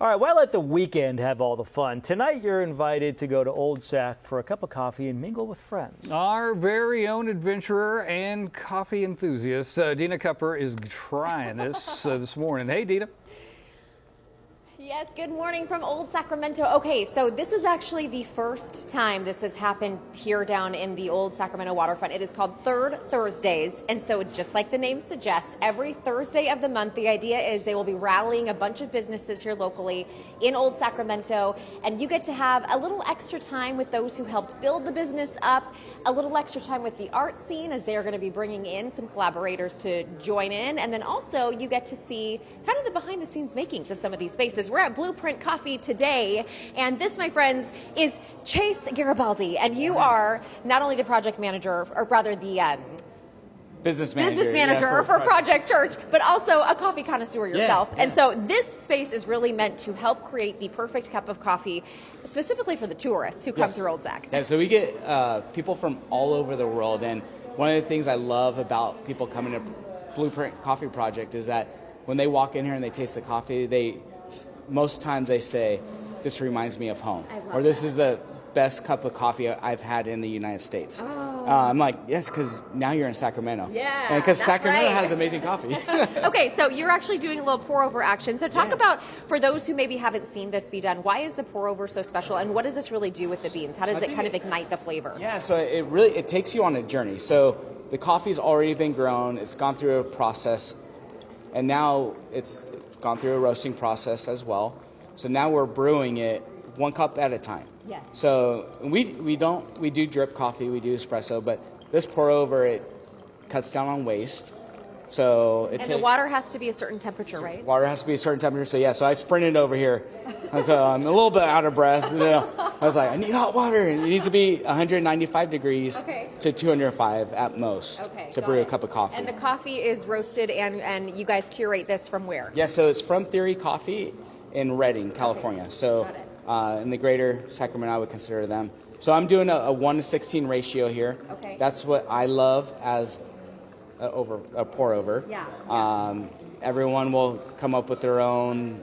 All right, why let the weekend have all the fun? Tonight, you're invited to go to Old Sac for a cup of coffee and mingle with friends. Our very own adventurer and coffee enthusiast, Dina Kupfer, is trying this this morning. Hey, Dina. Yes, good morning from Old Sacramento. Okay, so this is actually the first time this has happened here down in the Old Sacramento Waterfront. It is called Third Thursdays, and so just like the name suggests, every Thursday of the month, the idea is they will be rallying a bunch of businesses here locally in Old Sacramento, and you get to have a little extra time with those who helped build the business up, a little extra time with the art scene as they are going to be bringing in some collaborators to join in, and then also you get to see kind of the behind-the-scenes makings of some of these spaces. We're at Blueprint Coffee today, and this, my friends, is Chase Garibaldi, and you are not only the project manager, or rather the business manager for Project Church, but also a coffee connoisseur yourself. Yeah. And so this space is really meant to help create the perfect cup of coffee, specifically for the tourists who come through Old Sac. Yeah, so we get people from all over the world, and one of the things I love about people coming to Blueprint Coffee Project is that when they walk in here and they taste the coffee, most times they say, "This reminds me of home," or "This is the best cup of coffee I've had in the United States." I'm like, yes, because now you're in Sacramento. Yeah, because Sacramento right. has amazing coffee. Okay, so you're actually doing a little pour over action. So talk about, for those who maybe haven't seen this be done, why is the pour over so special, and what does this really do with the beans? How does it kind of ignite the flavor? Yeah, so it takes you on a journey. So the coffee's already been grown, it's gone through a process, and now it's gone through a roasting process as well. So now we're brewing it one cup at a time. Yes. So we do drip coffee, we do espresso, but this pour over, it cuts down on waste. So the water has to be a certain temperature, right? Water has to be a certain temperature. So yeah, so I sprinted over here. So I'm a little bit out of breath. I was like, I need hot water, and it needs to be 195 degrees to 205 at most to brew a cup of coffee. And the coffee is roasted, and you guys curate this from where? Yeah, so it's from Theory Coffee in Redding, California. So in the greater Sacramento, I would consider them. So I'm doing a 1:16 ratio here. Okay. That's what I love as a pour over. Yeah. Everyone will come up with their own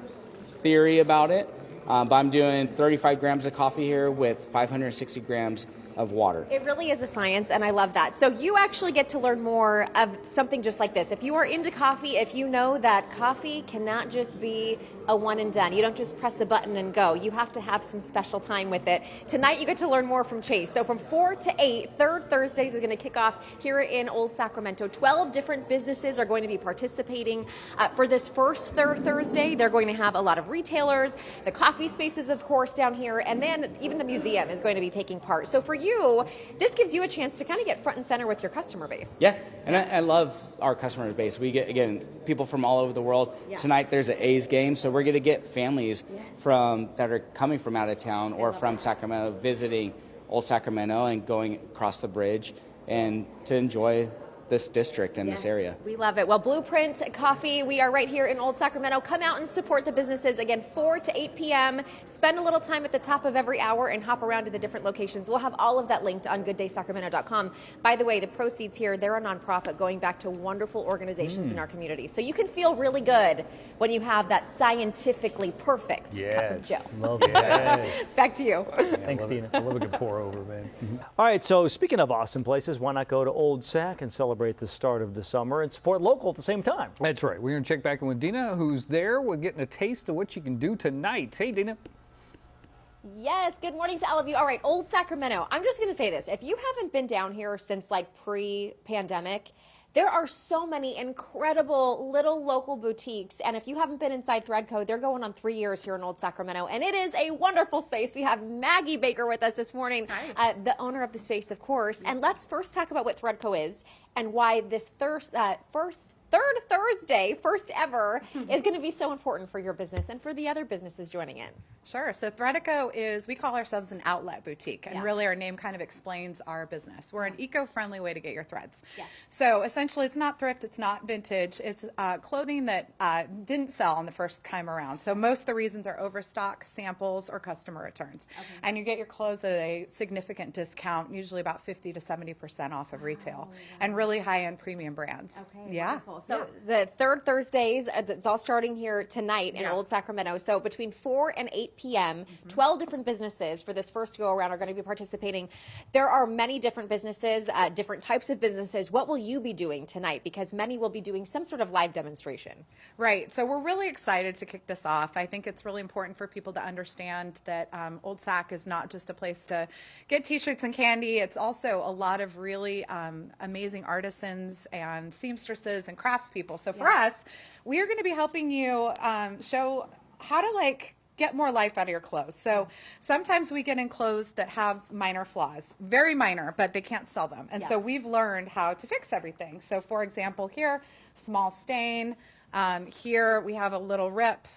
theory about it. But I'm doing 35 grams of coffee here with 560 grams of water. It really is a science, and I love that. So you actually get to learn more of something just like this. If you are into coffee, if you know that coffee cannot just be a one and done. You don't just press a button and go. You have to have some special time with it. Tonight you get to learn more from Chase. So from 4 to 8, Third Thursdays is going to kick off here in Old Sacramento. 12 different businesses are going to be participating for this first Third Thursday. They're going to have a lot of retailers, the coffee spaces, of course, down here, and then even the museum is going to be taking part. So for you, this gives you a chance to kind of get front and center with your customer base. Yeah, and I love our customer base. We get, again, people from all over the world. Yeah. Tonight there's an A's game, so we're going to get families that are coming from out of town or from Sacramento visiting Old Sacramento and going across the bridge and to enjoy this district and this area. We love it. Well, Blueprint Coffee, we are right here in Old Sacramento. Come out and support the businesses. Again, 4 to 8 p.m. Spend a little time at the top of every hour and hop around to the different locations. We'll have all of that linked on gooddaysacramento.com. By the way, the proceeds here, they're a nonprofit going back to wonderful organizations in our community. So you can feel really good when you have that scientifically perfect cup of Joe. Love it. Back to you. Thanks, Dina. I love a good pour over, man. All right, so speaking of awesome places, why not go to Old Sac and celebrate the start of the summer and support local at the same time? That's right. We're going to check back in with Dina, who's there. We're getting a taste of what you can do tonight. Hey, Dina. Yes, good morning to all of you. All right, Old Sacramento. I'm just going to say this. If you haven't been down here since like pre-pandemic, there are so many incredible little local boutiques, and if you haven't been inside Threadco, they're going on 3 years here in Old Sacramento, and it is a wonderful space. We have Maggie Baker with us this morning, the owner of the space, of course. And let's first talk about what Threadco is and why this Third Thursday, first ever, is going to be so important for your business and for the other businesses joining in. Sure. So Threadco we call ourselves an outlet boutique, and really our name kind of explains our business. We're an eco-friendly way to get your threads. Yeah. So essentially it's not thrift, it's not vintage, it's clothing that didn't sell on the first time around. So most of the reasons are overstock, samples, or customer returns. And you get your clothes at a significant discount, usually about 50 to 70% off of retail, and really high-end premium brands. Okay, yeah. wonderful. cool. So the third Thursdays, it's all starting here tonight in Old Sacramento. So between 4 and 8 p.m., 12 different businesses for this first go around are going to be participating. There are many different businesses, different types of businesses. What will you be doing tonight? Because many will be doing some sort of live demonstration. Right. So we're really excited to kick this off. I think it's really important for people to understand that Old Sac is not just a place to get t-shirts and candy. It's also a lot of really amazing artisans and seamstresses and craftspeople. So for us, we are going to be helping you show how to get more life out of your clothes. So sometimes we get in clothes that have minor flaws, very minor, but they can't sell them. And so we've learned how to fix everything. So for example, here, small stain. Here we have a little rip.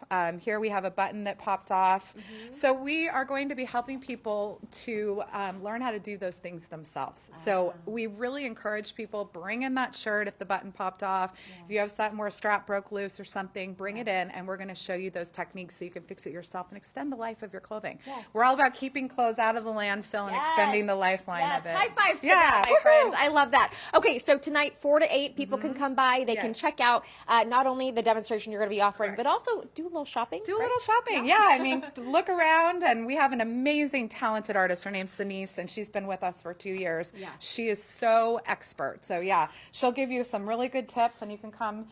Here we have a button that popped off. So we are going to be helping people to learn how to do those things themselves. So we really encourage people, bring in that shirt if the button popped off. If you have something where a strap broke loose or something, bring it in, and we're going to show you those techniques so you can fix it yourself and extend the life of your clothing. We're all about keeping clothes out of the landfill and extending the lifeline of it. High five to that, my friend. I love that. Okay, so tonight, 4 to 8, people can come by. They can check out not only the demonstration you're going to be offering, but also do a little shopping. Do a little shopping, I mean, look around, and we have an amazing, talented artist. Her name's Denise, and she's been with us for 2 years. She is so expert. So she'll give you some really good tips, and you can come.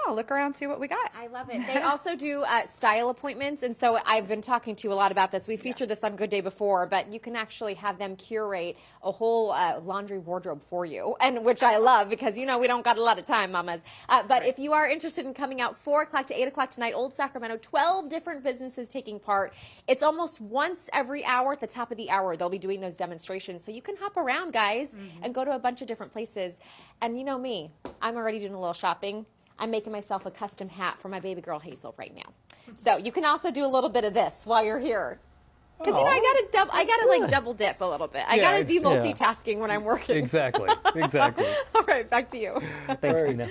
Look around, see what we got. I love it. They also do style appointments, and so I've been talking to you a lot about this. We featured this on Good Day before, but you can actually have them curate a whole laundry wardrobe for you, and which I love because, we don't got a lot of time, mamas. But if you are interested in coming out 4 o'clock to 8 o'clock tonight, Old Sacramento, 12 different businesses taking part. It's almost once every hour at the top of the hour they'll be doing those demonstrations, so you can hop around, guys, and go to a bunch of different places. And you know me, I'm already doing a little shopping. I'm making myself a custom hat for my baby girl Hazel right now. So you can also do a little bit of this while you're here. Because I gotta double dip a little bit. I gotta be multitasking when I'm working. Exactly. All right, back to you. Thanks, Tina.